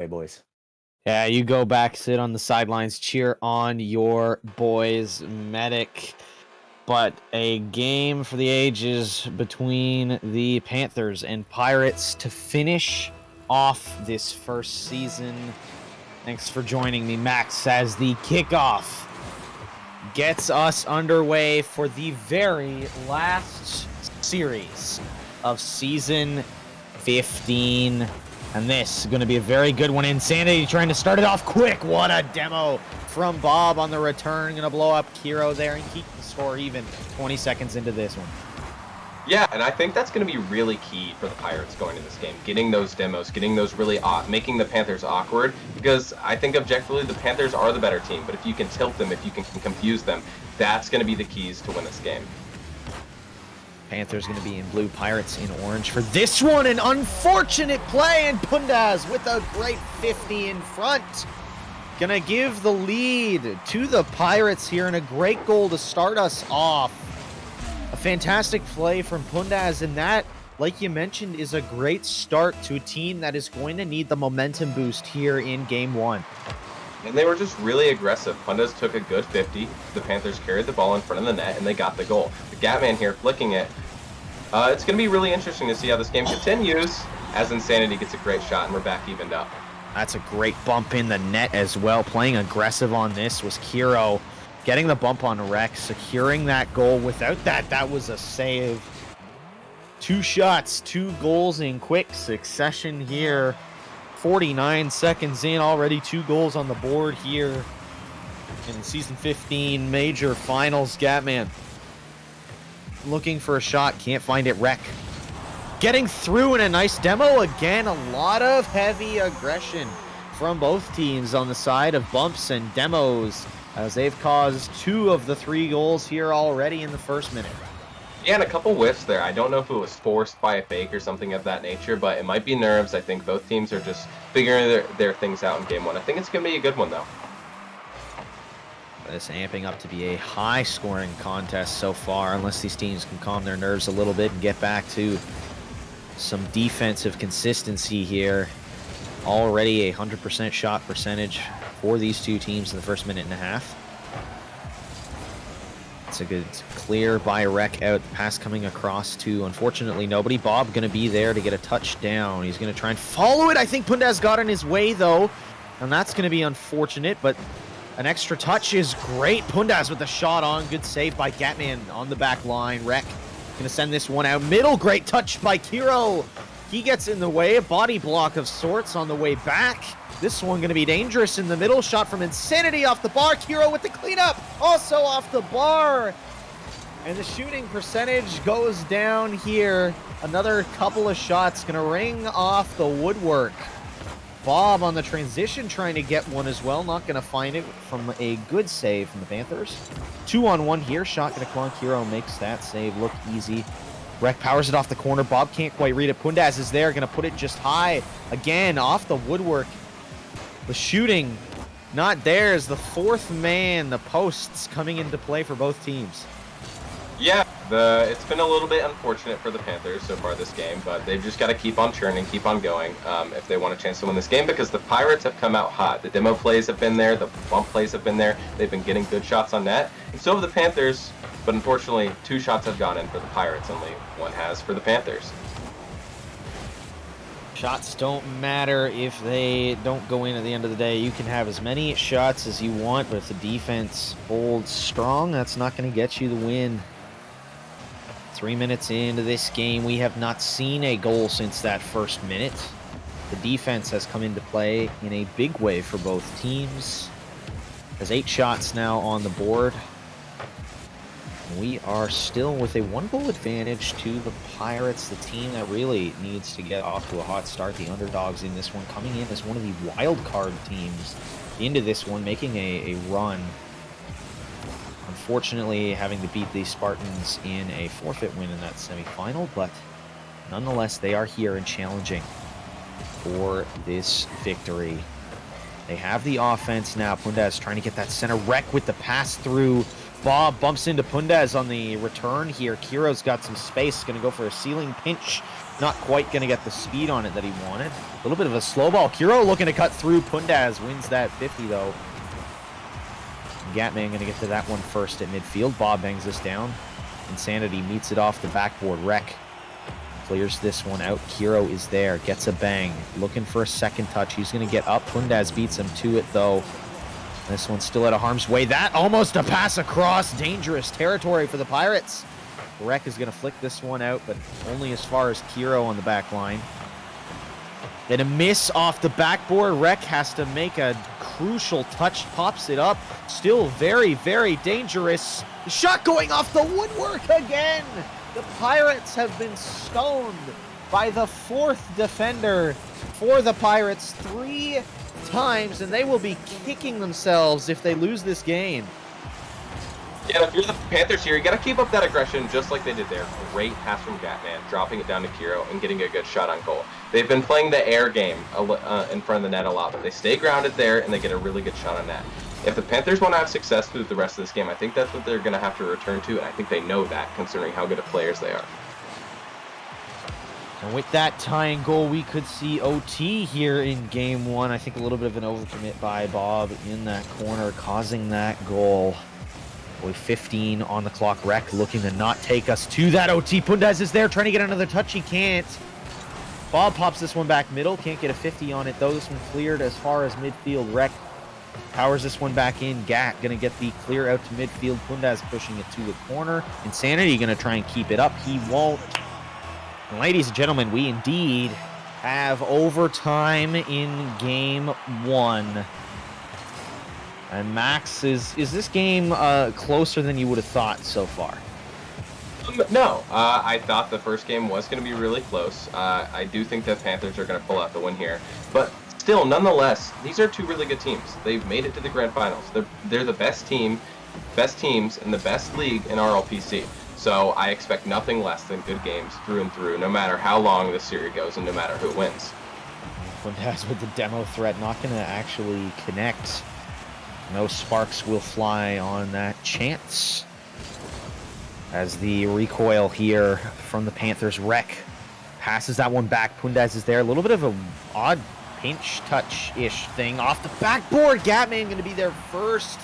Hey, boys. Yeah, you go back, sit on the sidelines, cheer on your boys, Medic. But a game for the ages between the Panthers and Pirates to finish off this first season. Thanks for joining me, Max, as the kickoff gets us underway for the very last series of season 15. And this is going to be a very good one. Insanity trying to start it off quick. What a demo from Bob on the return. Going to blow up Kiro there and keep the score even 20 seconds into this one. Yeah, and I think that's going to be really key for the Pirates going into this game. Getting those demos, getting those really making the Panthers awkward, because I think objectively the Panthers are the better team. But if you can tilt them, if you can confuse them, that's going to be the keys to win this game. Panthers going to be in blue, Pirates in orange for this one. An unfortunate play, and Pundaz with a great 50 in front. Going to give the lead to the Pirates here, and a great goal to start us off. A fantastic play from Pundaz, and that, like you mentioned, is a great start to a team that is going to need the momentum boost here in Game 1. And they were just really aggressive. Pundaz took a good 50. The Panthers carried the ball in front of the net, and they got the goal. The Gatman here flicking it. It's going to be really interesting to see how this game continues as Insanity gets a great shot, and we're back evened up. That's a great bump in the net as well. Playing aggressive on this was Kiro. Getting the bump on Rex, securing that goal. Without that, that was a save. 2 shots, 2 goals in quick succession here. 49 seconds in, already 2 goals on the board here in the Season 15 Major Finals. Gatman looking for a shot, can't find it. Wreck getting through in a nice demo. Again, a lot of heavy aggression from both teams on the side of bumps and demos, as they've caused 2 of the 3 goals here already in the first minute. Yeah, and a couple whiffs there. I don't know if it was forced by a fake or something of that nature, but it might be nerves. I think both teams are just figuring their things out in Game 1. I think it's going to be a good one, though. This amping up to be a high-scoring contest so far, unless these teams can calm their nerves a little bit and get back to some defensive consistency here. Already a 100% shot percentage for these 2 teams in the first minute and a half. It's a good clear by Rec out. The pass coming across to, unfortunately, nobody. Bob going to be there to get a touchdown. He's going to try and follow it. I think Pundaz got in his way, though, and that's going to be unfortunate, but an extra touch is great. Pundaz with the shot on. Good save by Gatman on the back line. Rec going to send this one out middle. Great touch by Kiro. He gets in the way. A body block of sorts on the way back. This one going to be dangerous in the middle. Shot from Insanity off the bar. Kiro with the cleanup. Also off the bar. And the shooting percentage goes down here. Another couple of shots going to ring off the woodwork. Bob on the transition trying to get one as well. Not going to find it from a good save from the Panthers. 2-on-1 here. Shot going to come on. Kiro makes that save look easy. Rec powers it off the corner. Bob can't quite read it. Pundaz is there. Going to put it just high. Again, off the woodwork. The shooting not there as the 4th man. The posts coming into play for both teams. Yeah, it's been a little bit unfortunate for the Panthers so far this game, but they've just got to keep on churning, keep on going if they want a chance to win this game, because the Pirates have come out hot. The demo plays have been there, the bump plays have been there. They've been getting good shots on net, and so have the Panthers, but unfortunately 2 shots have gone in for the Pirates, only 1 has for the Panthers. Shots don't matter if they don't go in at the end of the day. You can have as many shots as you want, but if the defense holds strong, that's not going to get you the win. 3 minutes into this game, we have not seen a goal since that first minute. The defense has come into play in a big way for both teams. There's 8 shots now on the board. We are still with a 1-goal advantage to the Pirates, the team that really needs to get off to a hot start. The underdogs in this one, coming in as one of the wild card teams into this one, making a run. Unfortunately, having to beat the Spartans in a forfeit win in that semifinal, but nonetheless, they are here and challenging for this victory. They have the offense now. Pundaz trying to get that center. Rec with the pass through. Bob bumps into Pundaz on the return here. Kiro's got some space. Going to go for a ceiling pinch not quite going to get the speed on it that he wanted. A little bit of a slow ball. Kiro looking to cut through. Pundaz wins that 50, though. Gatman going to get to that one first at midfield. Bob bangs this down. Insanity meets it off the backboard. Rec clears this one out. Kiro is there. Gets a bang. Looking for a second touch. He's going to get up. Pundaz beats him to it, though. This one's still out of harm's way. That almost a pass across. Dangerous territory for the Pirates. Rec is going to flick this one out, but only as far as Kiro on the back line. Then a miss off the backboard. Rec has to make a crucial touch. Pops it up. Still very, very dangerous. The shot going off the woodwork again. The Pirates have been stoned by the 4th defender for the Pirates 3 times, and they will be kicking themselves if they lose this game. Yeah, if you're the Panthers here, you got to keep up that aggression just like they did there. Great pass from Gatman, dropping it down to Kiro and getting a good shot on goal. They've been playing the air game in front of the net a lot, but they stay grounded there and they get a really good shot on that. If the Panthers want to have success through the rest of this game, I think that's what they're going to have to return to, and I think they know that considering how good of players they are. And with that tying goal, we could see OT here in game 1. I think a little bit of an overcommit by Bob in that corner, causing that goal. Boy, 15 on the clock. Rec looking to not take us to that OT. Pundaz is there, trying to get another touch. He can't. Bob pops this one back middle. Can't get a 50 on it, though. This one cleared as far as midfield. Rec powers this one back in. Gat going to get the clear out to midfield. Pundaz pushing it to the corner. Insanity going to try and keep it up. He won't. And ladies and gentlemen, we indeed have overtime in game 1. And Max, is this game closer than you would have thought so far? No, I thought the first game was going to be really close. I do think that Panthers are going to pull out the win here. But still, nonetheless, these are 2 really good teams. They've made it to the grand finals. They're the best teams in the best league in RLPC. So I expect nothing less than good games through and through, no matter how long the series goes and no matter who wins. Pundaz with the demo threat, not going to actually connect. No sparks will fly on that chance. As the recoil here from the Panthers. Rec passes that one back. Pundaz is there. A little bit of an odd pinch touch-ish thing off the backboard. Gatman going to be there first.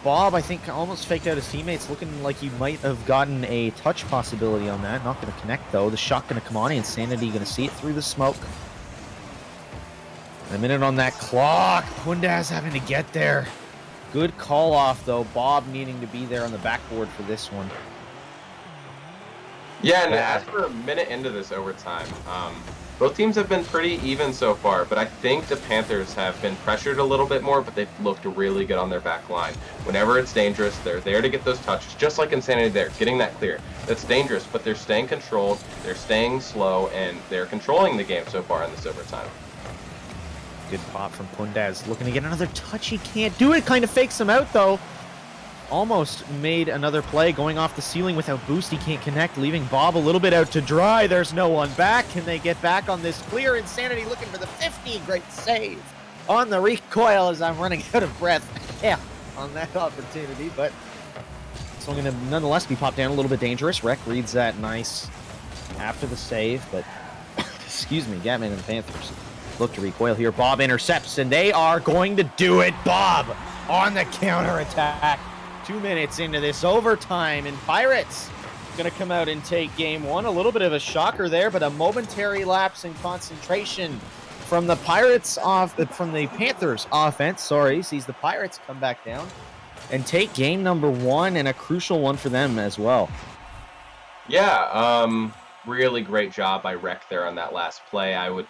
Bob, I think, almost faked out his teammates, looking like he might have gotten a touch possibility on that. Not going to connect, though. The shot going to come on. Insanity going to see it through the smoke. A minute on that clock. Pundaz having to get there. Good call off, though. Bob needing to be there on the backboard for this one. Yeah, and as for a minute into this overtime, both teams have been pretty even so far, but I think the Panthers have been pressured a little bit more, but they've looked really good on their back line. Whenever it's dangerous, they're there to get those touches, just like Insanity there, getting that clear. That's dangerous, but they're staying controlled, they're staying slow, and they're controlling the game so far in this overtime. Good pop from Pundaz. Looking to get another touch. He can't do it. Kind of fakes him out, though. Almost made another play going off the ceiling without boost. He can't connect, leaving Bob a little bit out to dry. There's no one back. Can they get back on this clear? Insanity looking for the 50. Great save on the recoil as I'm running out of breath. Yeah, on that opportunity, but it's going to nonetheless be popped down a little bit dangerous. Rec reads that nice after the save, but excuse me, Gatman and the Panthers look to recoil here. Bob intercepts, and they are going to do it. Bob on the counterattack. 2 minutes into this overtime, and Pirates going to come out and take game 1. A little bit of a shocker there, but a momentary lapse in concentration from the Panthers offense. Sorry, sees the Pirates come back down and take game number 1, and a crucial one for them as well. Yeah, really great job by Rec there on that last play. I would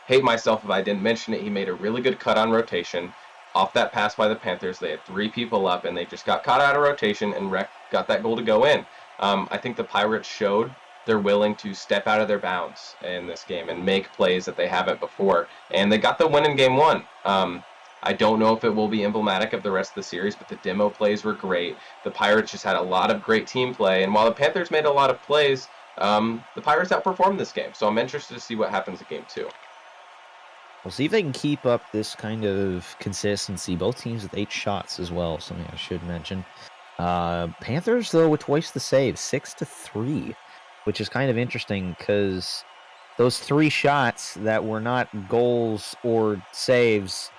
hate myself if I didn't mention it. He made a really good cut on rotation. Off that pass by the Panthers, they had 3 people up, and they just got caught out of rotation, and Rec got that goal to go in. I think the Pirates showed they're willing to step out of their bounds in this game and make plays that they haven't before, and they got the win in game 1. I don't know if it will be emblematic of the rest of the series, but the demo plays were great. The Pirates just had a lot of great team play, and while the Panthers made a lot of plays, the Pirates outperformed this game, so I'm interested to see what happens in game 2. We'll see if they can keep up this kind of consistency. Both teams with 8 shots as well, something I should mention. Panthers, though, with twice the save, 6-3. which is kind of interesting because those 3 shots that were not goals or saves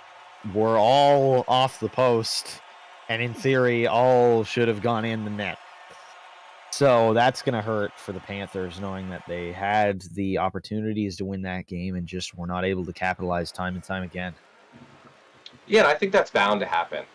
were all off the post, and in theory, all should have gone in the net. So that's going to hurt for the Panthers, knowing that they had the opportunities to win that game and just were not able to capitalize time and time again. Yeah, and I think that's bound to happen.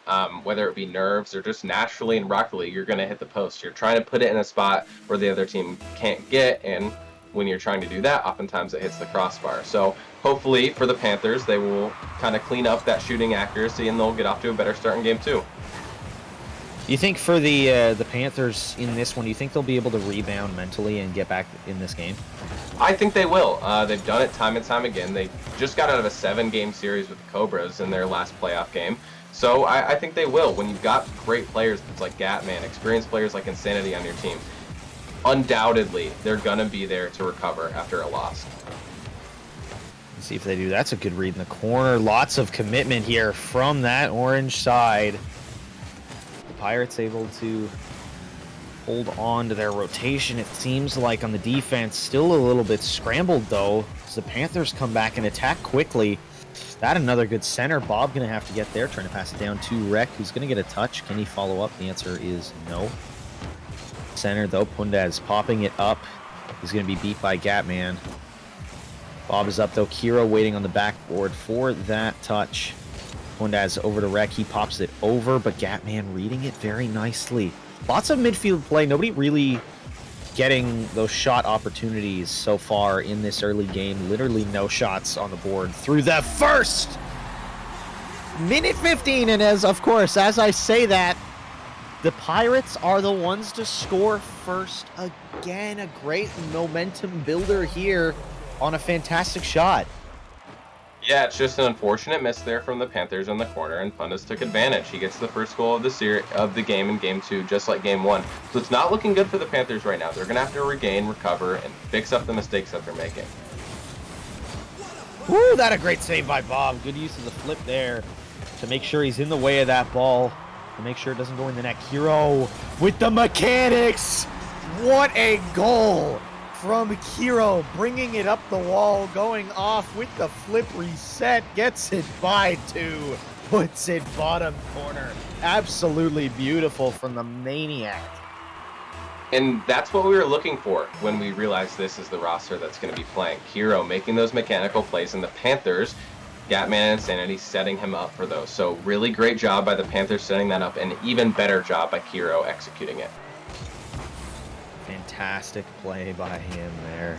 Whether it be nerves or just naturally in Rocket League, you're going to hit the post. You're trying to put it in a spot where the other team can't get, and when you're trying to do that, oftentimes it hits the crossbar. So hopefully for the Panthers, they will kind of clean up that shooting accuracy, and they'll get off to a better start in game 2. You think for the Panthers in this one, do you think they'll be able to rebound mentally and get back in this game? I think they will. They've done it time and time again. They just got out of a 7-game series with the Cobras in their last playoff game. So I think they will. When you've got great players like Gatman, experienced players like Insanity on your team, undoubtedly they're going to be there to recover after a loss. Let's see if they do. That's a good read in the corner. Lots of commitment here from that orange side. The Pirates able to hold on to their rotation. It seems like on the defense, still a little bit scrambled though, as the Panthers come back and attack quickly. That another good center. Bob gonna have to get there, trying to pass it down to Rek, who's gonna get a touch. Can he follow up? The answer is no. Center though, Pundaz popping it up. He's gonna be beat by Gatman. Bob is up though. Kiro waiting on the backboard for that touch. Pundaz over to Rek. He pops it over, but Gatman reading it very nicely. Lots of midfield play. Nobody really getting those shot opportunities so far in this early game. Literally no shots on the board through the first minute 15. And as I say that, the Pirates are the ones to score first again. A great momentum builder here on a fantastic shot. Yeah, it's just an unfortunate miss there from the Panthers in the corner, and Pundaz took advantage. He gets the first goal of the game in game 2, just like game 1. So it's not looking good for the Panthers right now. They're going to have to regain, recover, and fix up the mistakes that they're making. Woo, that a great save by Bob. Good use of the flip there to make sure he's in the way of that ball, to make sure it doesn't go in the net. Kiro with the mechanics. What a goal from Kiro, bringing it up the wall, going off with the flip reset, gets it by 2, puts it bottom corner. Absolutely beautiful from the Maniac. And that's what we were looking for when we realized this is the roster that's going to be playing. Kiro making those mechanical plays, and the Panthers, Gatman and Sanity, setting him up for those. So really great job by the Panthers setting that up, and even better job by Kiro executing it. Fantastic play by him there.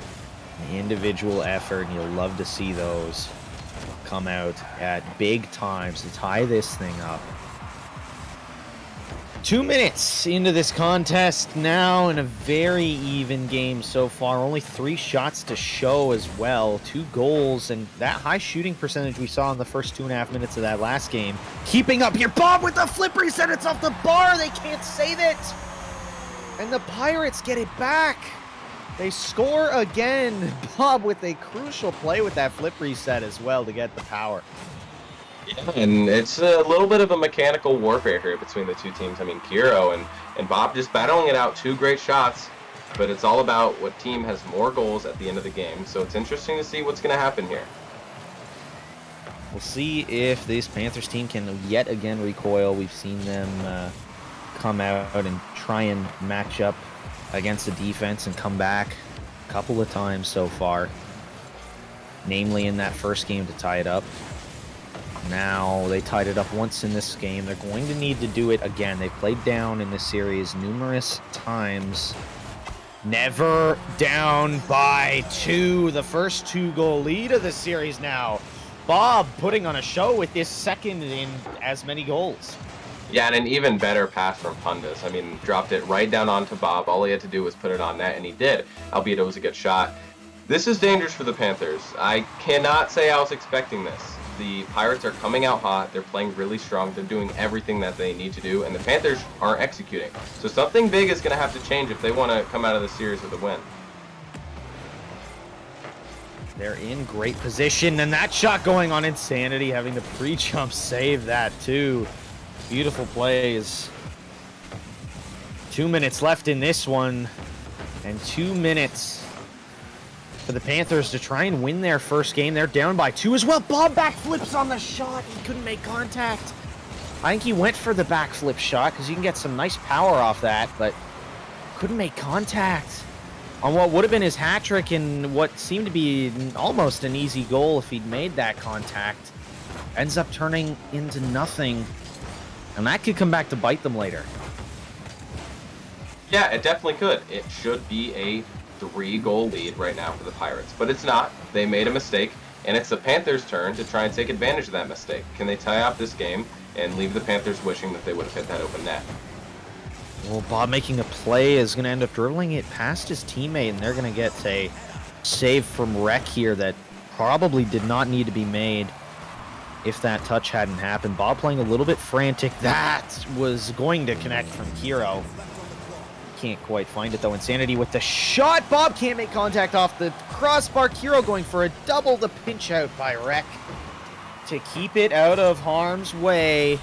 The individual effort, and you'll love to see those come out at big times to tie this thing up. 2 minutes into this contest now, in a very even game so far. Only 3 shots to show as well. 2 goals, and that high shooting percentage we saw in the first 2.5 minutes of that last game. Keeping up here, Bob with the flip reset. It's off the bar. They can't save it. And the Pirates get it back. They score again. Bob with a crucial play with that flip reset as well to get the power. Yeah, and it's a little bit of a mechanical warfare here between the two teams. I mean, Kiro and Bob just battling it out. 2 great shots, but it's all about what team has more goals at the end of the game. So it's interesting to see what's going to happen here. We'll see if this Panthers team can yet again recoil. We've seen them come out and try and match up against the defense and come back a couple of times so far, namely in that first game to tie it up. Now they tied it up once in this game. They're going to need to do it again. They played down in this series numerous times. Never down by 2. The first 2-goal lead of the series now. Bob putting on a show with this second in as many goals. Yeah, and an even better pass from Pundaz. I mean, dropped it right down onto Bob. All he had to do was put it on net, and he did, albeit it was a good shot. This is dangerous for the Panthers. I cannot say I was expecting this. The Pirates are coming out hot. They're playing really strong. They're doing everything that they need to do, and the Panthers aren't executing. So something big is going to have to change if they want to come out of the series with a win. They're in great position, and that shot going on Insanity, having to pre-jump save that too. Beautiful plays. 2 minutes left in this one. And 2 minutes for the Panthers to try and win their first game. They're down by 2 as well. Bob backflips on the shot. He couldn't make contact. I think he went for the backflip shot because you can get some nice power off that, but couldn't make contact on what would have been his hat trick and what seemed to be almost an easy goal if he'd made that contact. Ends up turning into nothing, and that could come back to bite them later. Yeah, it definitely could. It should be a 3-goal lead right now for the Pirates, but it's not. They made a mistake, and it's the Panthers' turn to try and take advantage of that mistake. Can they tie up this game and leave the Panthers wishing that they would have hit that open net? Well, Bob making a play is going to end up dribbling it past his teammate, and they're going to get a save from Rec here that probably did not need to be made if that touch hadn't happened. Bob playing a little bit frantic. That was going to connect from Kiro. Can't quite find it, though. Insanity with the shot. Bob can't make contact off the crossbar. Kiro going for a double. The pinch out by Rec to keep it out of harm's way.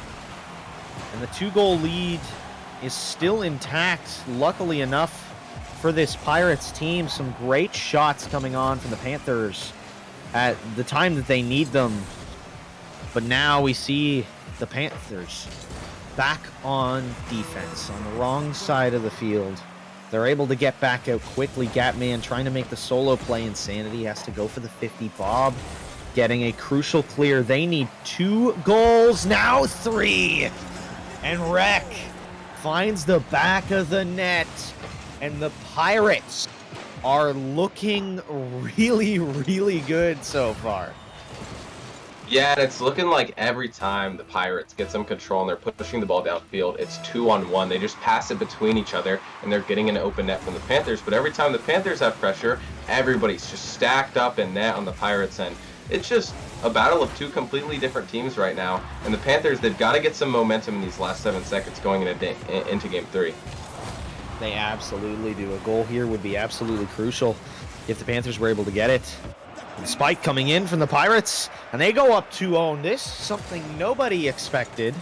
And the 2-goal lead is still intact, luckily enough for this Pirates team. Some great shots coming on from the Panthers at the time that they need them. But now we see the Panthers back on defense on the wrong side of the field. They're able to get back out quickly. Gatman trying to make the solo play. Insanity has to go for the 50. Bob getting a crucial clear. They need 2 goals, now 3. And Rec finds the back of the net. And the Pirates are looking really, really good so far. Yeah, and it's looking like every time the Pirates get some control and they're pushing the ball downfield, it's 2-on-1. They just pass it between each other, and they're getting an open net from the Panthers. But every time the Panthers have pressure, everybody's just stacked up in net on the Pirates' end. It's just a battle of 2 completely different teams right now. And the Panthers, they've got to get some momentum in these last 7 seconds going into Game 3. They absolutely do. A goal here would be absolutely crucial if the Panthers were able to get it. The spike coming in from the Pirates, and they go up 2-0. This, something nobody expected.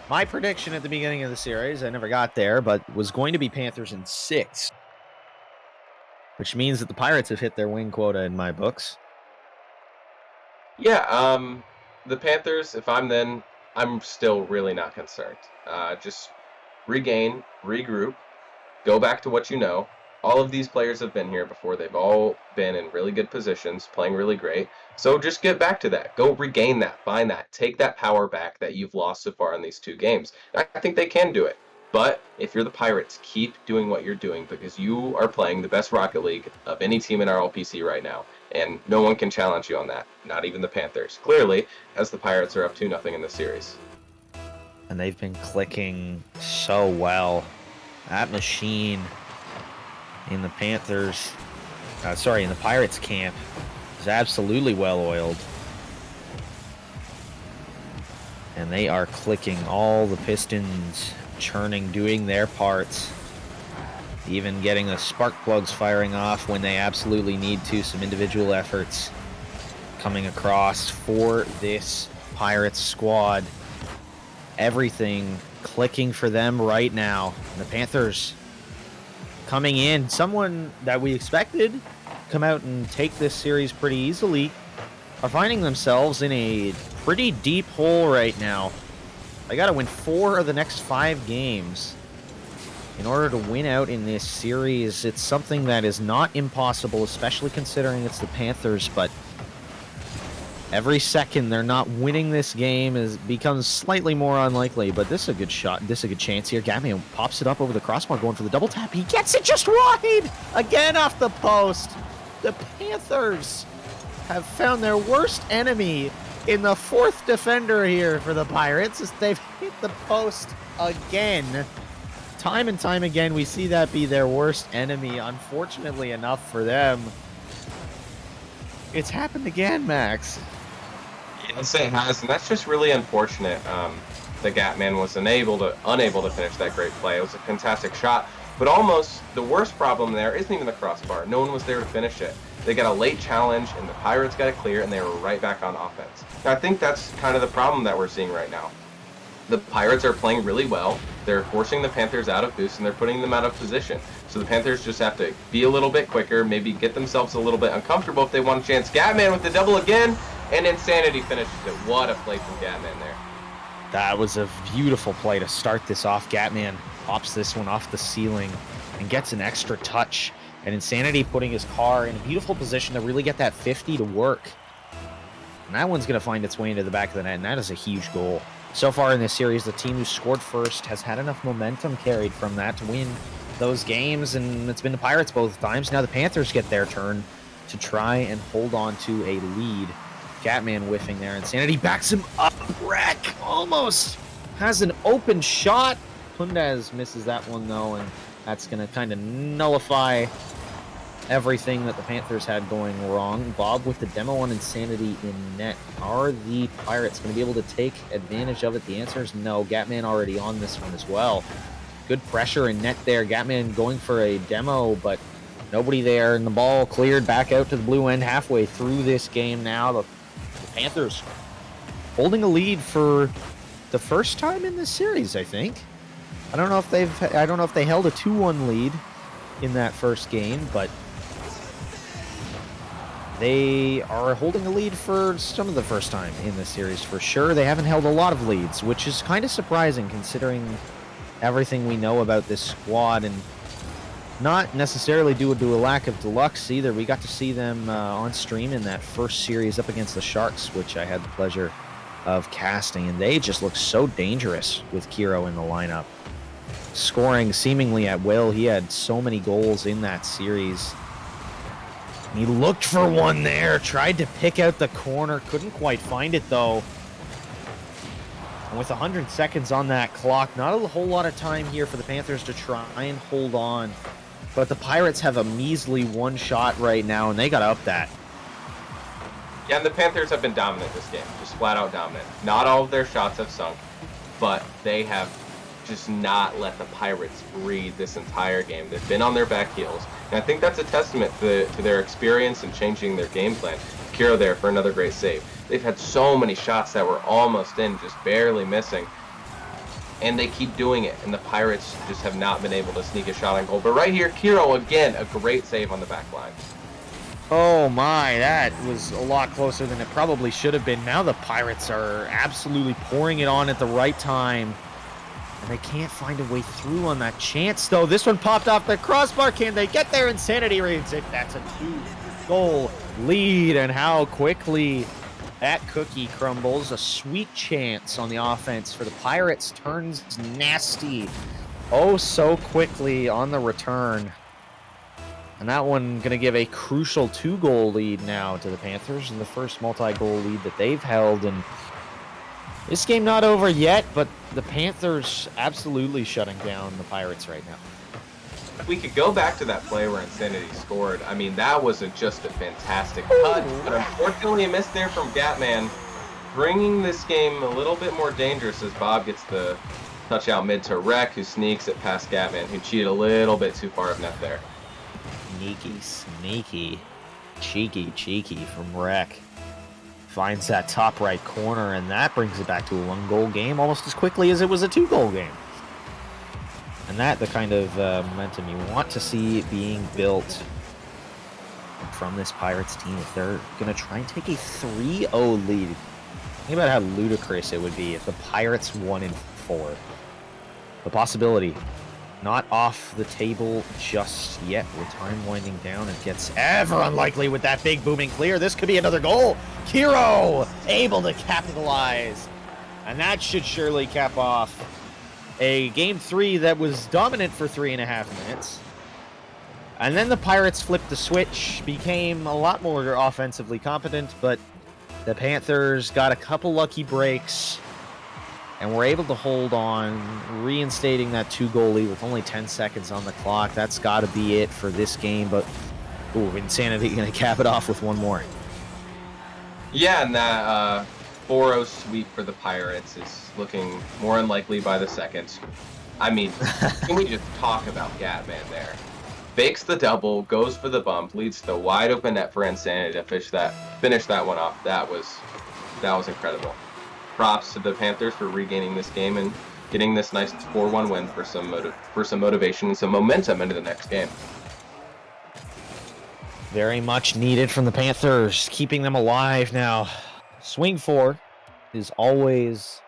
My prediction at the beginning of the series, I never got there, but was going to be Panthers in 6. Which means that the Pirates have hit their win quota in my books. Yeah, the Panthers, if I'm then, I'm still really not concerned. Just regain, regroup, go back to what you know. All of these players have been here before. They've all been in really good positions, playing really great. So just get back to that. Go regain that. Find that. Take that power back that you've lost so far in these 2 games. I think they can do it. But if you're the Pirates, keep doing what you're doing because you are playing the best Rocket League of any team in RLPC right now. And no one can challenge you on that. Not even the Panthers. Clearly, as the Pirates are up 2-0 in the series. And they've been clicking so well. That machine in the Panthers, in the Pirates camp is absolutely well-oiled. And they are clicking all the pistons, churning, doing their parts. Even getting the spark plugs firing off when they absolutely need to. Some individual efforts coming across for this Pirates squad. Everything clicking for them right now. And the Panthers coming in, someone that we expected come out and take this series pretty easily, are finding themselves in a pretty deep hole right now. They got to win 4 of the next 5 games in order to win out in this series. It's something that is not impossible, especially considering it's the Panthers, but every second they're not winning this game becomes slightly more unlikely. But this is a good shot. This is a good chance here. Gatman pops it up over the crossbar, going for the double tap. He gets it just wide! Again off the post. The Panthers have found their worst enemy in the 4th defender here for the Pirates as they've hit the post again. Time and time again, we see that be their worst enemy. Unfortunately enough for them, it's happened again, Max. Yes, it has, and that's just really unfortunate. The Gatman was unable to finish that great play. It was a fantastic shot, but almost the worst problem there isn't even the crossbar. No one was there to finish it. They got a late challenge, and the Pirates got it clear, and they were right back on offense. Now, I think that's kind of the problem that we're seeing right now. the Pirates are playing really well. They're forcing the Panthers out of boost, and they're putting them out of position. So the Panthers just have to be a little bit quicker, maybe get themselves a little bit uncomfortable if they want a chance. Gatman with the double again, and Insanity finishes it. What a play from Gatman there. That was a beautiful play to start this off. Gatman pops this one off the ceiling and gets an extra touch. And Insanity putting his car in a beautiful position to really get that 50 to work. And that one's going to find its way into the back of the net, and that is a huge goal. So far in this series, the team who scored first has had enough momentum carried from that to win those games, and it's been the Pirates both times. Now the Panthers get their turn to try and hold on to a lead. Gatman whiffing there. Insanity backs him up. Wreck almost has an open shot. Pundaz misses that one, though, and that's going to kind of nullify everything that the Panthers had going wrong. Bob with the demo on Insanity in net. Are the Pirates going to be able to take advantage of it? The answer is no. Gatman already on this one as well. Good pressure in net there. Gatman going for a demo, but nobody there, and the ball cleared back out to the blue end halfway through this game now. The Panthers holding a lead for the first time in this series, I think. I don't know if they held a 2-1 lead in that first game, but they are holding a lead for some of the first time in this series for sure. They haven't held a lot of leads, which is kind of surprising considering everything we know about this squad, and not necessarily due to a lack of deluxe either. We got to see them on stream in that first series up against the Sharks, which I had the pleasure of casting, and they just look so dangerous with Kiro in the lineup. Scoring seemingly at will. He had so many goals in that series. He looked for one there, tried to pick out the corner, couldn't quite find it though. And with 100 seconds on that clock, not a whole lot of time here for the Panthers to try and hold on. But the Pirates have a measly one shot right now, and they got to up that. Yeah, and the Panthers have been dominant this game, just flat out dominant. Not all of their shots have sunk, but they have just not let the Pirates breathe this entire game. They've been on their back heels, and I think that's a testament to their experience in changing their game plan. Kiro there for another great save. They've had so many shots that were almost in, just barely missing, and they keep doing it, and the Pirates just have not been able to sneak a shot on goal. But right here, Kiro again, a great save on the back line. Oh my, that was a lot closer than it probably should have been. Now the Pirates are absolutely pouring it on at the right time, and they can't find a way through on that chance, though. This one popped off the crossbar. Can they get there? Insanity reads it. That's a 2-goal lead, and how quickly that cookie crumbles. A sweet chance on the offense for the Pirates turns nasty oh so quickly on the return. And that one going to give a crucial 2-goal lead now to the Panthers, and the first multi-goal lead that they've held. And this game not over yet, but the Panthers absolutely shutting down the Pirates right now. We could go back to that play where Insanity scored. I mean, that was just a fantastic cut, but unfortunately a miss there from Gatman, bringing this game a little bit more dangerous as Bob gets the touch out mid to Rec, who sneaks it past Gatman, who cheated a little bit too far of net there. Sneaky, cheeky from Rec. Finds that top right corner, and that brings it back to a 1-goal game almost as quickly as it was a 2-goal game. And that the kind of momentum you want to see being built from this Pirates team if they're going to try and take a 3-0 lead. Think about how ludicrous it would be if the Pirates won in 4. The possibility not off the table just yet. With time winding down, it gets ever unlikely with that big booming clear. This could be another goal. Kiro able to capitalize, and that should surely cap off a game 3 that was dominant for 3.5 minutes. And then the Pirates flipped the switch, became a lot more offensively competent, but the Panthers got a couple lucky breaks and were able to hold on, reinstating that 2-goal lead with only 10 seconds on the clock. That's got to be it for this game, but Insanity going to cap it off with one more. Yeah, and that 4-0 sweep for the Pirates is looking more unlikely by the second. I mean, can we just talk about Gatman there? Fakes the double, goes for the bump, leads to the wide open net for Insanity to finish that one off. That was incredible. props to the Panthers for regaining this game and getting this nice 4-1 win for some motivation and some momentum into the next game. Very much needed from the Panthers, keeping them alive now. Swing 4 is always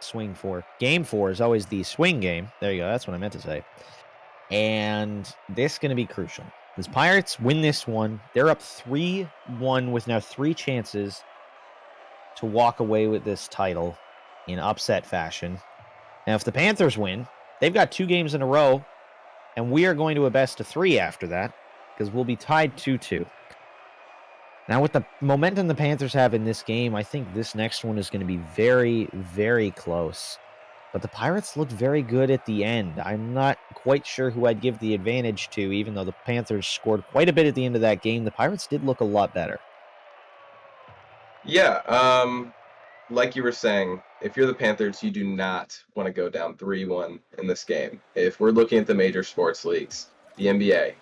swing 4. Game 4 is always the swing game. There you go. That's what I meant to say. And this is going to be crucial. As Pirates win this one, they're up 3-1 with now 3 chances to walk away with this title in upset fashion. Now, if the Panthers win, they've got 2 games in a row, and we are going to a best of 3 after that, because we'll be tied 2-2. Now, with the momentum the Panthers have in this game, I think this next one is going to be very, very close. But the Pirates looked very good at the end. I'm not quite sure who I'd give the advantage to, even though the Panthers scored quite a bit at the end of that game. The Pirates did look a lot better. Yeah, like you were saying, if you're the Panthers, you do not want to go down 3-1 in this game. If we're looking at the major sports leagues, the NBA,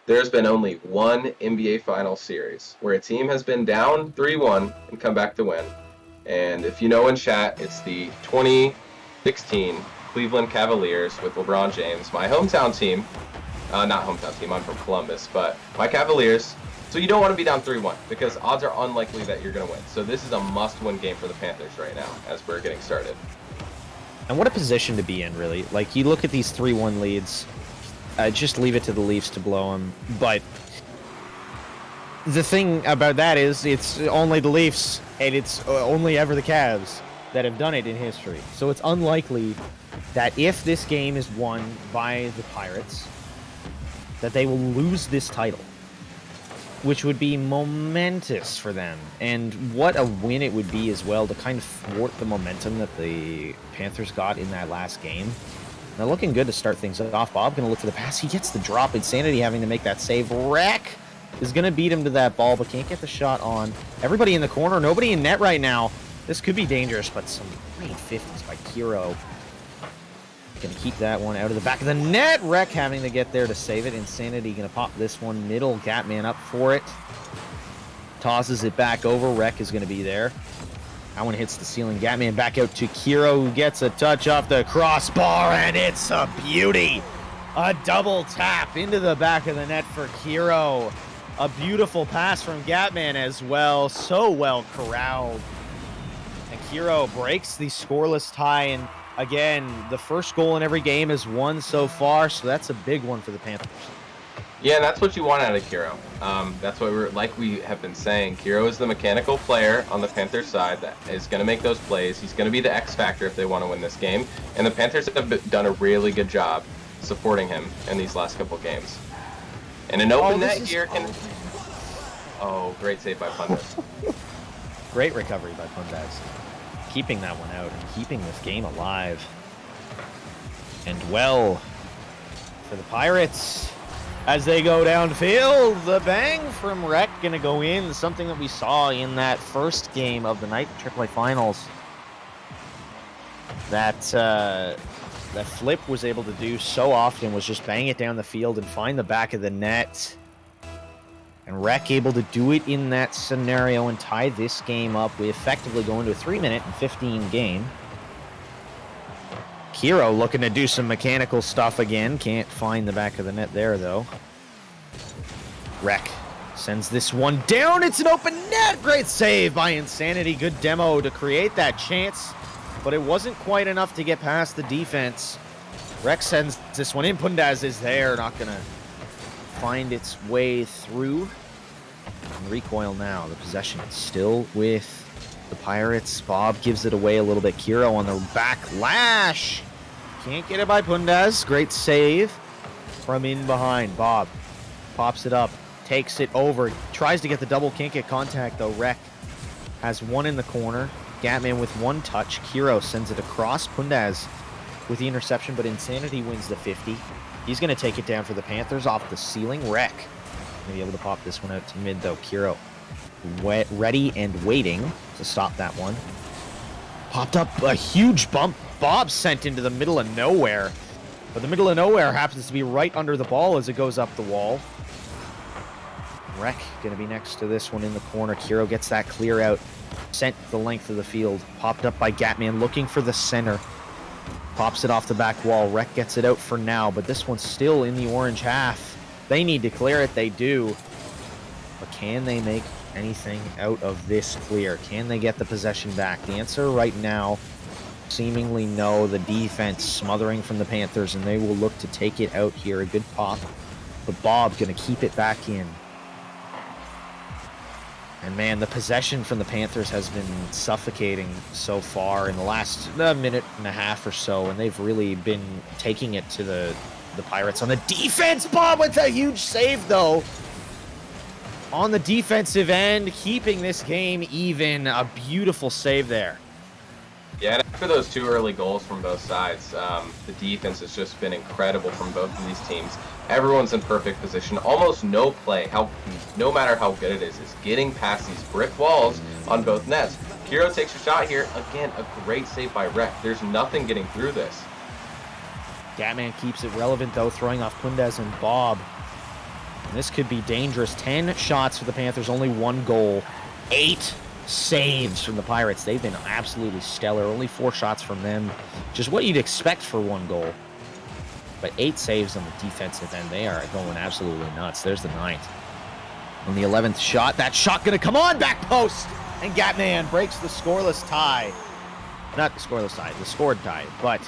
there's been only one NBA Finals series where a team has been down 3-1 and come back to win. And if you know in chat, it's the 2016 Cleveland Cavaliers with LeBron James, my hometown team. Not hometown team, I'm from Columbus, but my Cavaliers. So you don't want to be down 3-1 because odds are unlikely that you're going to win. So this is a must-win game for the Panthers right now as we're getting started. And what a position to be in, really. Like, you look at these 3-1 leads, just leave it to the Leafs to blow them. But the thing about that is it's only the Leafs, and it's only ever the Cavs that have done it in history. So it's unlikely that if this game is won by the Pirates, that they will lose this title, which would be momentous for them. And what a win it would be as well to kind of thwart the momentum that the Panthers got in that last game. They're looking good to start things off. Bob going to look for the pass. He gets the drop. Insanity having to make that save. Wreck is going to beat him to that ball, but can't get the shot on. Everybody in the corner. Nobody in net right now. This could be dangerous, but some great 50s by Kiro. Going to keep that one out of the back of the net. Wreck having to get there to save it. Insanity going to pop this one middle. Gatman up for it. Tosses it back over. Wreck is going to be there. That one hits the ceiling. Gatman back out to Kiro, who gets a touch off the crossbar, and it's a beauty. A double tap into the back of the net for Kiro. A beautiful pass from Gatman as well. So well corralled. And Kiro breaks the scoreless tie, and again, the first goal in every game is won so far, so that's a big one for the Panthers. Yeah, and that's what you want out of Kiro. That's what we have been saying. Kiro is the mechanical player on the Panthers side that is going to make those plays. He's going to be the X factor if they want to win this game. And the Panthers have done a really good job supporting him in these last couple games. And an open net here can... Oh, great save by Panthers. Great recovery by Pundas. Keeping that one out and keeping this game alive. And well, for the Pirates, as they go downfield, the bang from Rec going to go in. Something that we saw in that first game of the night AAA Finals. That Flip was able to do so often was just bang it down the field and find the back of the net. And Rec able to do it in that scenario and tie this game up. We effectively go into a 3-minute and 15 game. Kiro looking to do some mechanical stuff again. Can't find the back of the net there, though. Rec sends this one down. It's an open net. Great save by Insanity. Good demo to create that chance, but it wasn't quite enough to get past the defense. Rec sends this one in. Pundas is there. Not going to find its way through. And recoil now. The possession is still with the Pirates. Bob gives it away a little bit. Kiro on the backlash. Can't get it by Pundas. Great save from in behind. Bob pops it up. Takes it over. Tries to get the double. Can't get contact, though. Rec has one in the corner. Gatman with one touch. Kiro sends it across. Pundas with the interception, but Insanity wins the 50. He's going to take it down for the Panthers off the ceiling. Rec going to be able to pop this one out to mid, though. Kiro ready and waiting to stop that one. Popped up a huge bump. Bob sent into the middle of nowhere. But the middle of nowhere happens to be right under the ball as it goes up the wall. Rec going to be next to this one in the corner. Kiro gets that clear out, sent the length of the field, popped up by Gatman, looking for the center. Pops it off the back wall. Rec gets it out for now, but this one's still in the orange half. They need to clear it. They do. But can they make anything out of this clear? Can they get the possession back? The answer right now, seemingly no. The defense smothering from the Panthers, and they will look to take it out here. A good pop, but Bob going to keep it back in. And man, the possession from the Panthers has been suffocating so far in the last minute and a half or so, and they've really been taking it to the Pirates. On the defense, Bob with a huge save, though. On the defensive end, keeping this game even. A beautiful save there. Yeah, and after those 2 early goals from both sides, the defense has just been incredible from both of these teams. Everyone's in perfect position. Almost no play, no matter how good it is getting past these brick walls on both nets. Kiro takes a shot here. Again, a great save by Rec. There's nothing getting through this. Gatman keeps it relevant, though, throwing off Pundes and Bob. And this could be dangerous. 10 shots for the Panthers, only 1 goal. 8 saves from the Pirates. They've been absolutely stellar. Only 4 shots from them. Just what you'd expect for 1 goal. But 8 saves on the defensive end. They are going absolutely nuts. There's the 9th. On the 11th shot, that shot going to come on, back post. And Gatman breaks the scoreless tie. Not the scoreless tie, the scored tie. But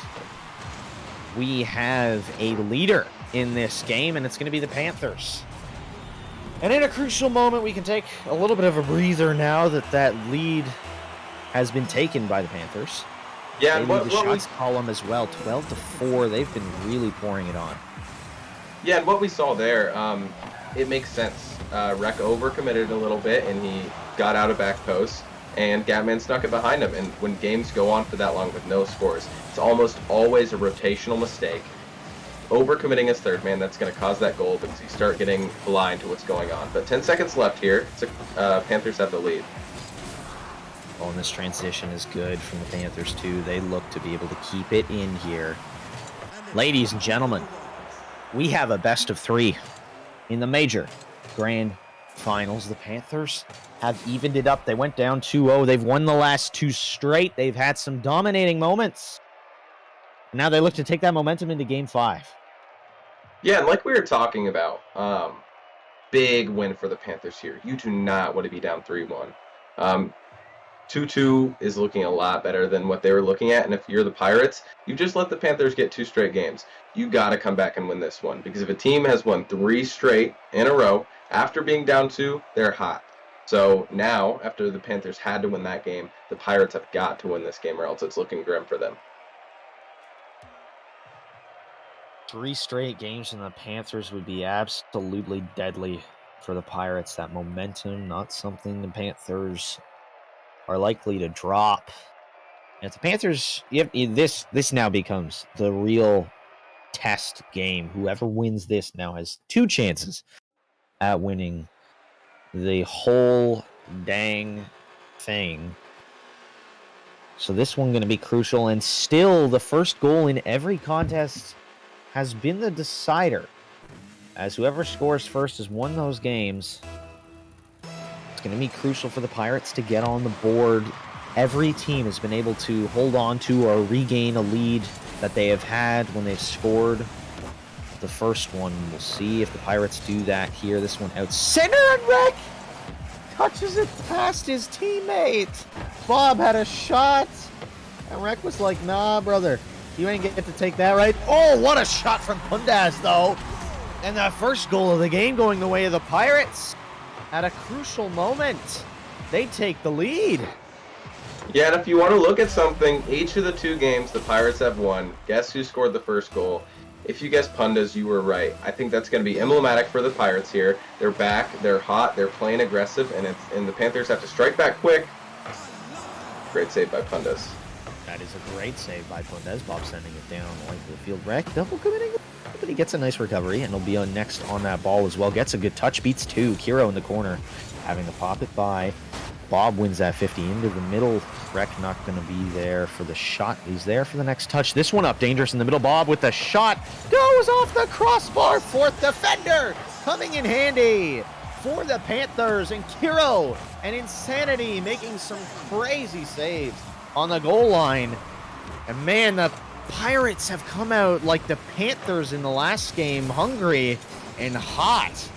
we have a leader in this game, and it's going to be the Panthers. And in a crucial moment, we can take a little bit of a breather now that lead has been taken by the Panthers. Yeah, they lead the shots column as well, 12-4. They've been really pouring it on. Yeah, and what we saw there, it makes sense. Rec overcommitted a little bit, and he got out of back post, and Gatman snuck it behind him. And when games go on for that long with no scores, it's almost always a rotational mistake. Overcommitting his third man, that's going to cause that goal because you start getting blind to what's going on. But 10 seconds left here. Panthers have the lead. Oh, and this transition is good from the Panthers, too. They look to be able to keep it in here. Ladies and gentlemen, we have a best of 3 in the major grand finals. The Panthers have evened it up. They went down 2-0. They've won the last 2 straight. They've had some dominating moments. Now they look to take that momentum into Game 5. Yeah, and like we were talking about, big win for the Panthers here. You do not want to be down 3-1. 2-2 is looking a lot better than what they were looking at, and if you're the Pirates, you just let the Panthers get 2 straight games. You got to come back and win this one, because if a team has won 3 straight in a row, after being down 2, they're hot. So now, after the Panthers had to win that game, the Pirates have got to win this game, or else it's looking grim for them. 3 straight games and the Panthers would be absolutely deadly for the Pirates. That momentum, not something the Panthers are likely to drop. And if the Panthers, this now becomes the real test game. Whoever wins this now has 2 chances at winning the whole dang thing. So this one going to be crucial, and still the first goal in every contest has been the decider, as whoever scores first has won those games. It's going to be crucial for the Pirates to get on the board. Every team has been able to hold on to or regain a lead that they have had when they've scored the first one. We'll see if the Pirates do that here. This one out center, and Rec touches it past his teammate. Bob had a shot, and Rec was like, nah, brother. You ain't get to take that, right? Oh, what a shot from Pundas, though. And the first goal of the game going the way of the Pirates. At a crucial moment, they take the lead. Yeah, and if you want to look at something, each of the 2 games the Pirates have won, guess who scored the first goal? If you guessed Pundas, you were right. I think that's going to be emblematic for the Pirates here. They're back, they're hot, they're playing aggressive, and the Panthers have to strike back quick. Great save by Pundas. That is a great save by Pundes. Bob sending it down the length of the field. Rec double committing, but he gets a nice recovery, and he'll be on next on that ball as well. Gets a good touch, beats 2. Kiro in the corner, having to pop it by. Bob wins that 50 into the middle. Rec not going to be there for the shot. He's there for the next touch. This one up dangerous in the middle. Bob with the shot. Goes off the crossbar. 4th defender coming in handy for the Panthers, and Kiro and Insanity making some crazy saves on the goal line. And man, the Pirates have come out like the Panthers in the last game, hungry and hot.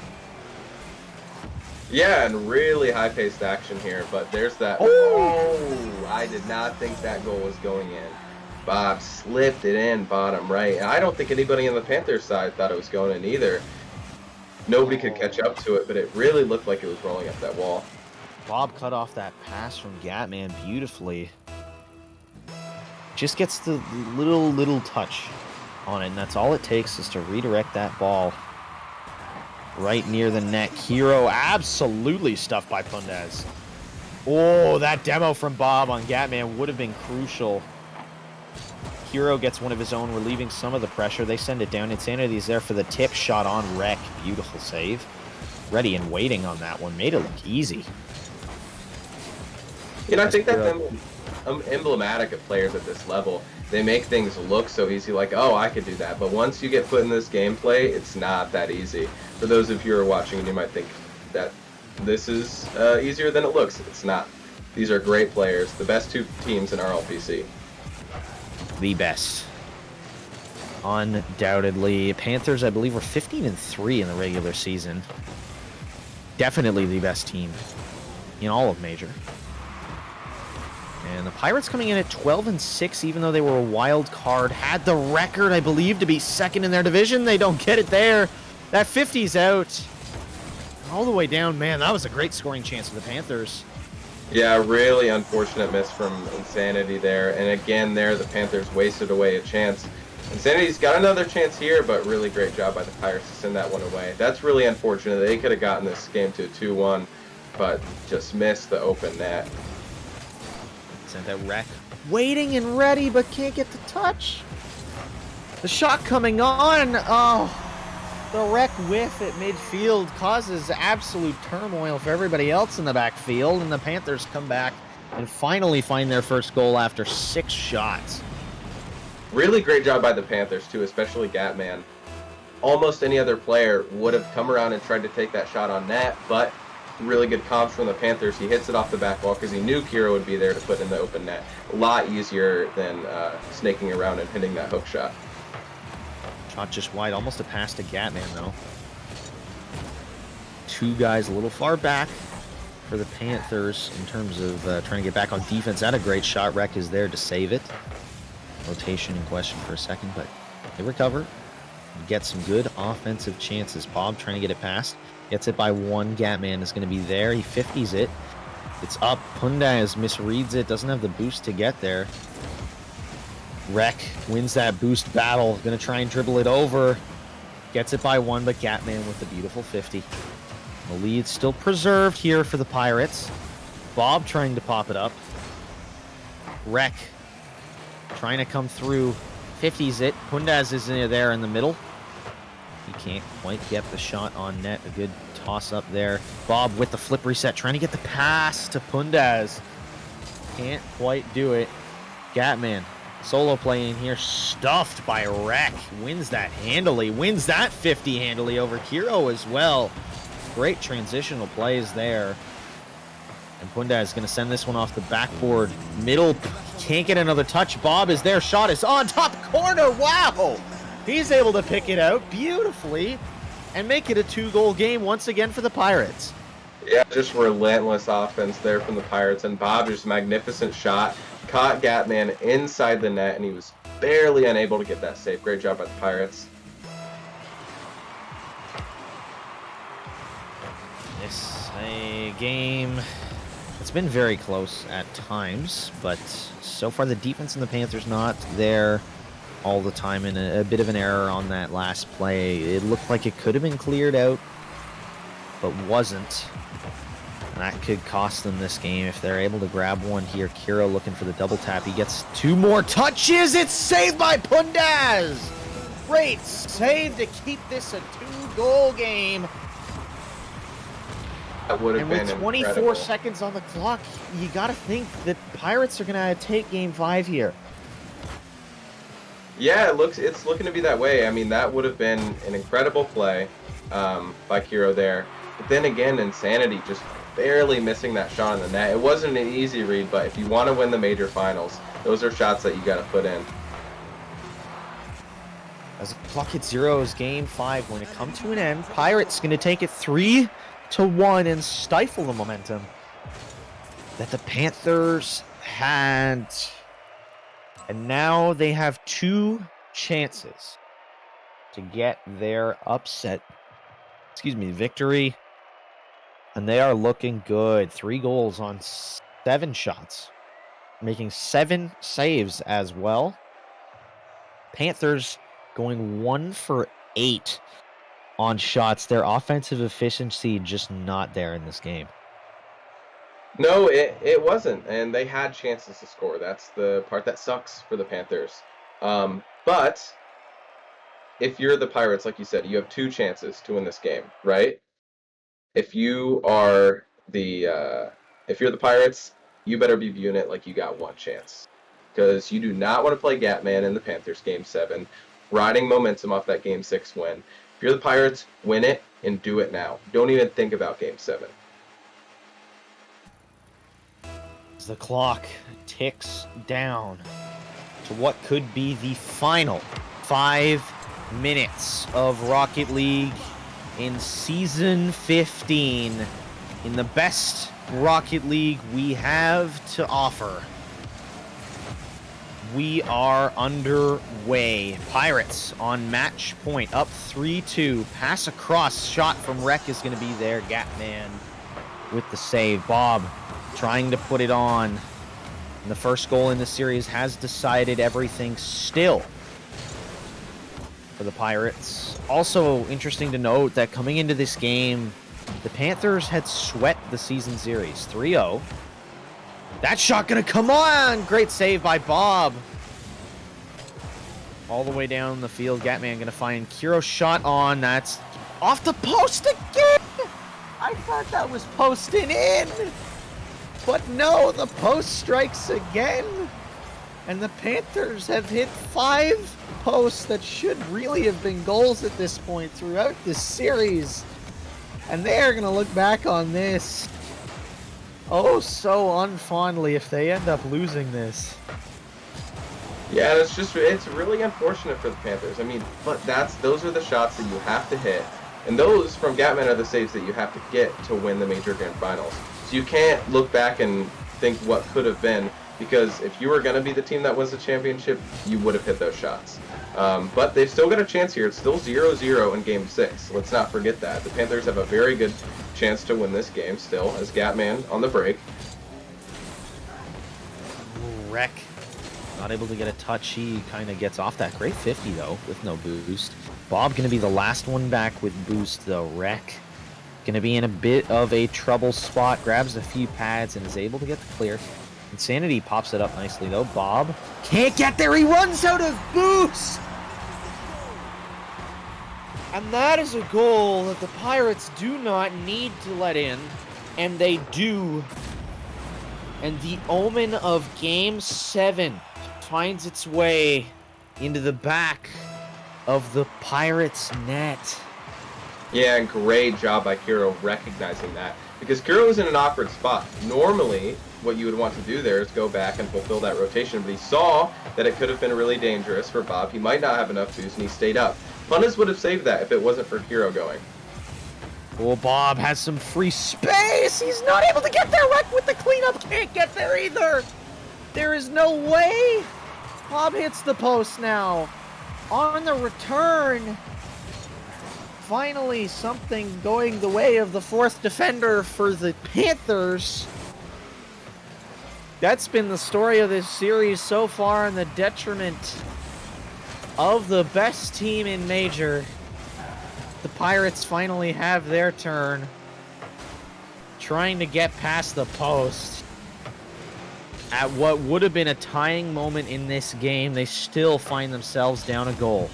Yeah, and really high-paced action here, but there's that. Oh, I did not think that goal was going in. Bob slipped it in bottom right. And I don't think anybody on the Panthers side thought it was going in either. Nobody could catch up to it, but it really looked like it was rolling up that wall. Bob cut off that pass from Gatman beautifully. Just gets the little touch on it, and that's all it takes is to redirect that ball right near the net. Hero absolutely stuffed by Pundaz. Oh, that demo from Bob on Gatman would have been crucial. Hero gets one of his own, relieving some of the pressure. They send it down. Insanity's there for the tip shot on Rec. Beautiful save. Ready and waiting on that one. Made it look easy. You know, I think that's emblematic of players at this level. They make things look so easy, like, oh, I could do that. But once you get put in this gameplay, it's not that easy. For those of you who are watching, and you might think that this is easier than it looks. It's not. These are great players. The best two teams in RLPC. The best. Undoubtedly. Panthers, I believe, were 15-3 in the regular season. Definitely the best team in all of Major. And the Pirates coming in at 12-6, even though they were a wild card. Had the record, I believe, to be second in their division. They don't get it there. That 50's out. All the way down. Man, that was a great scoring chance for the Panthers. Yeah, really unfortunate miss from Insanity there. And again, there, the Panthers wasted away a chance. Insanity's got another chance here, but really great job by the Pirates to send that one away. That's really unfortunate. They could have gotten this game to a 2-1, but just missed the open net. Sent that Wreck waiting and ready, but can't get the touch. The shot coming on. Oh, the Wreck whiff at midfield causes absolute turmoil for everybody else in the backfield, and the Panthers come back and finally find their first goal after 6 shots. Really great job by the Panthers, too, especially Gatman. Almost any other player would have come around and tried to take that shot on net, but really good comms from the Panthers. He hits it off the back wall because he knew Kiro would be there to put in the open net. A lot easier than snaking around and hitting that hook shot. Shot just wide, almost a pass to Gatman, though. 2 guys a little far back for the Panthers in terms of trying to get back on defense. That a great shot. Rec is there to save it. Rotation in question for a second, but they recover. Get some good offensive chances. Bob trying to get it past. Gets it by 1. Gatman is going to be there. He 50s it. It's up. Pundaz misreads it. Doesn't have the boost to get there. Rec wins that boost battle. Going to try and dribble it over. Gets it by 1, but Gatman with the beautiful 50. The lead still preserved here for the Pirates. Bob trying to pop it up. Rec trying to come through. 50s it. Pundaz is in there in the middle. He can't quite get the shot on net. A good toss up there. Bob with the flip reset, trying to get the pass to Pundaz. Can't quite do it. Gatman, solo play in here, stuffed by Rec. Wins that handily. Wins that 50 handily over Kiro as well. Great transitional plays there. And Pundaz is going to send this one off the backboard. Middle, can't get another touch. Bob is there. Shot is on top corner. Wow! He's able to pick it out beautifully and make it a 2-goal game once again for the Pirates. Yeah, just relentless offense there from the Pirates. And Bob, just a magnificent shot. Caught Gatman inside the net, and he was barely unable to get that save. Great job by the Pirates. It's a game that's been very close at times, but so far the defense in the Panthers not there all the time, and a bit of an error on that last play. It looked like it could have been cleared out, but wasn't. And that could cost them this game if they're able to grab one here. Kiro looking for the double tap. He gets 2 more touches. It's saved by Pundaz. Great save to keep this a 2-goal game. That would have and been with 24 incredible. seconds on the clock, you got to think that Pirates are going to take Game 5 here. Yeah, it's looking to be that way. I mean, that would have been an incredible play by Kiro there. But then again, Insanity just barely missing that shot on the net. It wasn't an easy read, but if you want to win the major finals, those are shots that you got to put in. As the clock hits 0, game 5 going to come to an end. Pirates going to take it 3-1 and stifle the momentum that the Panthers had. And now they have 2 chances to get their victory. And they are looking good. 3 goals on 7 shots, making 7 saves as well. Panthers going 1 for 8 on shots. Their offensive efficiency just not there in this game. No, it wasn't, and they had chances to score. That's the part that sucks for the Panthers. But if you're the Pirates, like you said, you have 2 chances to win this game, right? If you are if you're the Pirates, you better be viewing it like you got 1 chance, because you do not want to play Gatman in the Panthers game 7, riding momentum off that game 6 win. If you're the Pirates, win it and do it now. Don't even think about game 7. As the clock ticks down to what could be the final 5 minutes of Rocket League in Season 15, in the best Rocket League we have to offer. We are underway. Pirates on match point, up 3-2. Pass across, shot from Rec is going to be there. Gatman with the save. Bob trying to put it on. And the first goal in the series has decided everything still for the Pirates. Also interesting to note that coming into this game, the Panthers had swept the season series 3-0. That shot gonna come on! Great save by Bob. All the way down the field. Gatman gonna find Kiro's shot on. That's off the post again! I thought that was posted in! But no, the post strikes again! And the Panthers have hit 5 posts that should really have been goals at this point throughout this series. And they are going to look back on this oh so unfondly if they end up losing this. Yeah, it's really unfortunate for the Panthers. I mean, but those are the shots that you have to hit. And those from Gatman are the saves that you have to get to win the major grand finals. So you can't look back and think what could have been, because if you were going to be the team that wins the championship, you would have hit those shots. But they've still got a chance here. It's still 0-0 in Game 6. Let's not forget that. The Panthers have a very good chance to win this game still, as Gatman on the break. Wreck. Not able to get a touch. He kind of gets off that. Great 50, though, with no boost. Bob going to be the last one back with boost, though. Wreck going to be in a bit of a trouble spot. Grabs a few pads and is able to get the clear. Insanity pops it up nicely, though. Bob can't get there. He runs out of boost! And that is a goal that the Pirates do not need to let in. And they do. And the omen of Game 7 finds its way into the back of the Pirates' net. Yeah, and great job by Kiro recognizing that. Because Kiro was in an awkward spot. Normally, what you would want to do there is go back and fulfill that rotation, but he saw that it could have been really dangerous for Bob. He might not have enough boost, and he stayed up. Puntas would have saved that if it wasn't for Kiro going. Well, Bob has some free space. He's not able to get there. Wreck with the cleanup can't get there either. There is no way. Bob hits the post now. On the return, finally something going the way of the 4th defender for the Panthers. That's been the story of this series so far, and the detriment of the best team in Major. The Pirates finally have their turn, trying to get past the post. At what would have been a tying moment in this game, they still find themselves down a goal.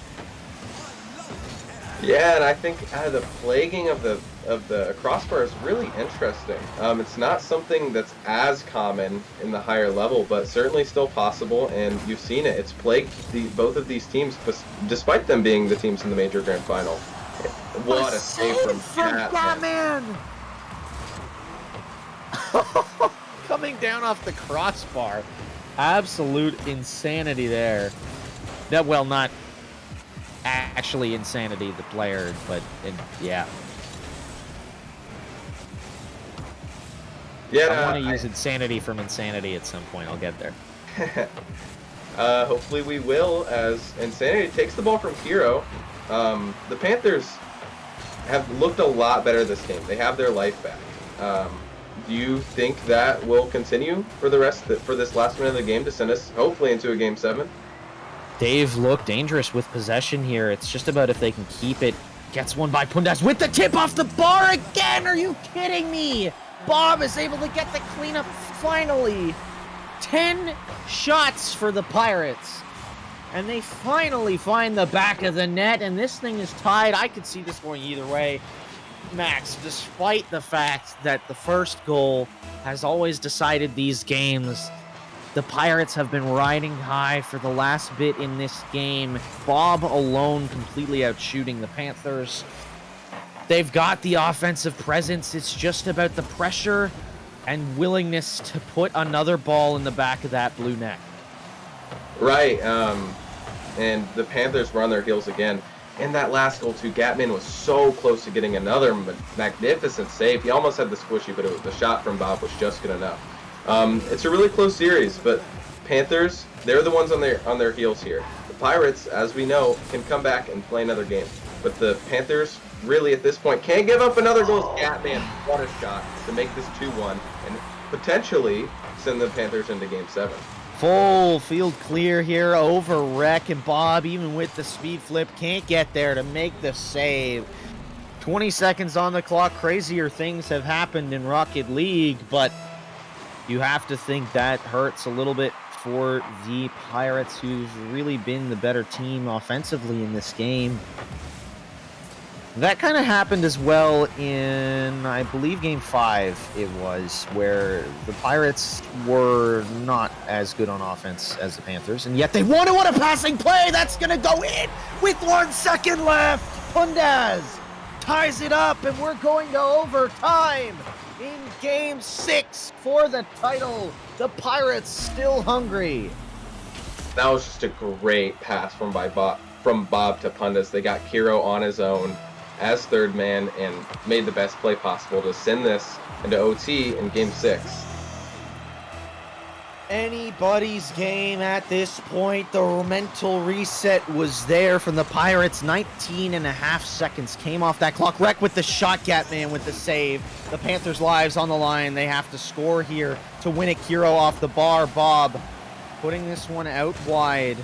Yeah, and I think the plaguing of the crossbar is really interesting. It's not something that's as common in the higher level, but certainly still possible, and you've seen it. It's plagued both of these teams, despite them being the teams in the major grand final. What a save from Catman! Coming down off the crossbar. Absolute insanity there. That, well, not actually insanity, the player, but yeah. Yeah, I want to use insanity from insanity at some point. I'll get there. Hopefully we will, as Insanity takes the ball from Hero. The Panthers have looked a lot better this game. They have their life back. Do you think that will continue for the for this last minute of the game to send us hopefully into a Game 7? Dave looked dangerous with possession here. It's just about if they can keep it. Gets one by Pundas with the tip off the bar again. Are you kidding me? Bob is able to get the cleanup finally. 10 shots for the Pirates. And they finally find the back of the net, and this thing is tied. I could see this going either way. Max, despite the fact that the first goal has always decided these games, the Pirates have been riding high for the last bit in this game. Bob alone completely outshooting the Panthers. They've got the offensive presence. It's just about the pressure and willingness to put another ball in the back of that blue net. Right, and the Panthers were on their heels again. And that last goal, too, Gatman was so close to getting another magnificent save. He almost had the squishy, but the shot from Bob was just good enough. It's a really close series, but Panthers, they're the ones on their heels here. The Pirates, as we know, can come back and play another game. But the Panthers, really, at this point, can't give up another goal. Gatman, what a shot to make this 2-1 and potentially send the Panthers into Game 7. Full field clear here over Rec, and Bob, even with the speed flip, can't get there to make the save. 20 seconds on the clock. Crazier things have happened in Rocket League, but you have to think that hurts a little bit for the Pirates, who've really been the better team offensively in this game. That kind of happened as well in, I believe, Game 5 it was, where the Pirates were not as good on offense as the Panthers, and yet they won it. What a passing play! That's going to go in with 1 second left. Pundas ties it up, and we're going to overtime in Game 6 for the title. The Pirates still hungry. That was just a great pass from Bob to Pundas. They got Kiro on his own as third man and made the best play possible to send this into OT in Game 6. Anybody's game at this point. The mental reset was there from the Pirates. 19.5 seconds came off that clock. Rec with the shot, Gatman with the save. The Panthers' lives on the line. They have to score here to win it. Kiro off the bar. Bob putting this one out wide.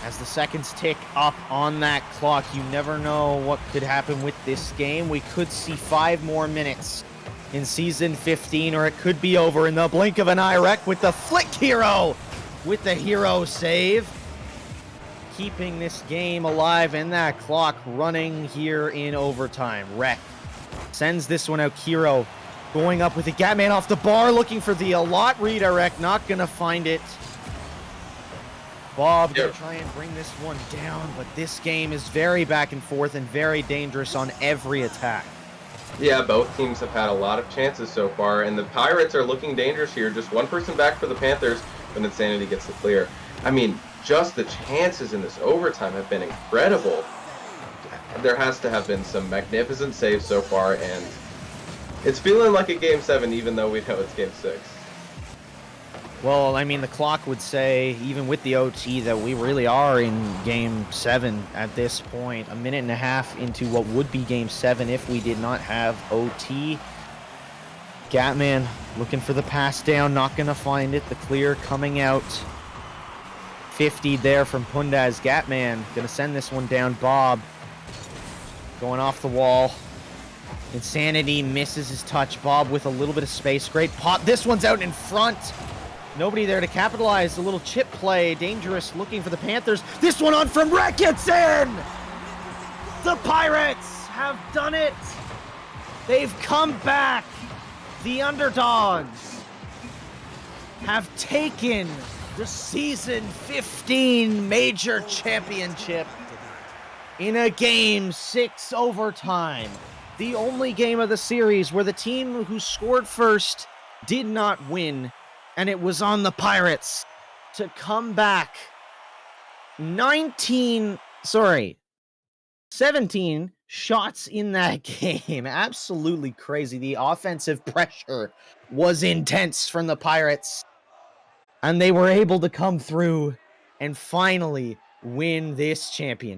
As the seconds tick up on that clock, you never know what could happen with this game. We could see 5 more minutes in Season 15, or it could be over in the blink of an eye. Rec with the flick hero with the hero save. Keeping this game alive and that clock running here in overtime. Rec sends this one out. Kiro going up with the Gatman off the bar, looking for the lot redirect. Not going to find it. Bob going to try and bring this one down, but this game is very back and forth and very dangerous on every attack. Yeah, both teams have had a lot of chances so far, and the Pirates are looking dangerous here. Just one person back for the Panthers, when Insanity gets the clear. I mean, just the chances in this overtime have been incredible. There has to have been some magnificent saves so far, and it's feeling like a Game 7, even though we know it's Game 6. Well, I mean, the clock would say, even with the OT, that we really are in Game 7 at this point. 1.5 minutes into what would be Game 7 if we did not have OT. Gatman looking for the pass down, not going to find it. The clear coming out. 50 there from Pundas. Gatman going to send this one down. Bob going off the wall. Insanity misses his touch. Bob with a little bit of space. Great pop. This one's out in front. Nobody there to capitalize. A little chip play. Dangerous looking for the Panthers. This one on from Rec. It's in! The Pirates have done it. They've come back. The underdogs have taken the Season 15 major championship. in a Game 6 overtime. The only game of the series where the team who scored first did not win, and it was on the Pirates to come back 17 shots in that game. Absolutely crazy. The offensive pressure was intense from the Pirates, and they were able to come through and finally win this championship.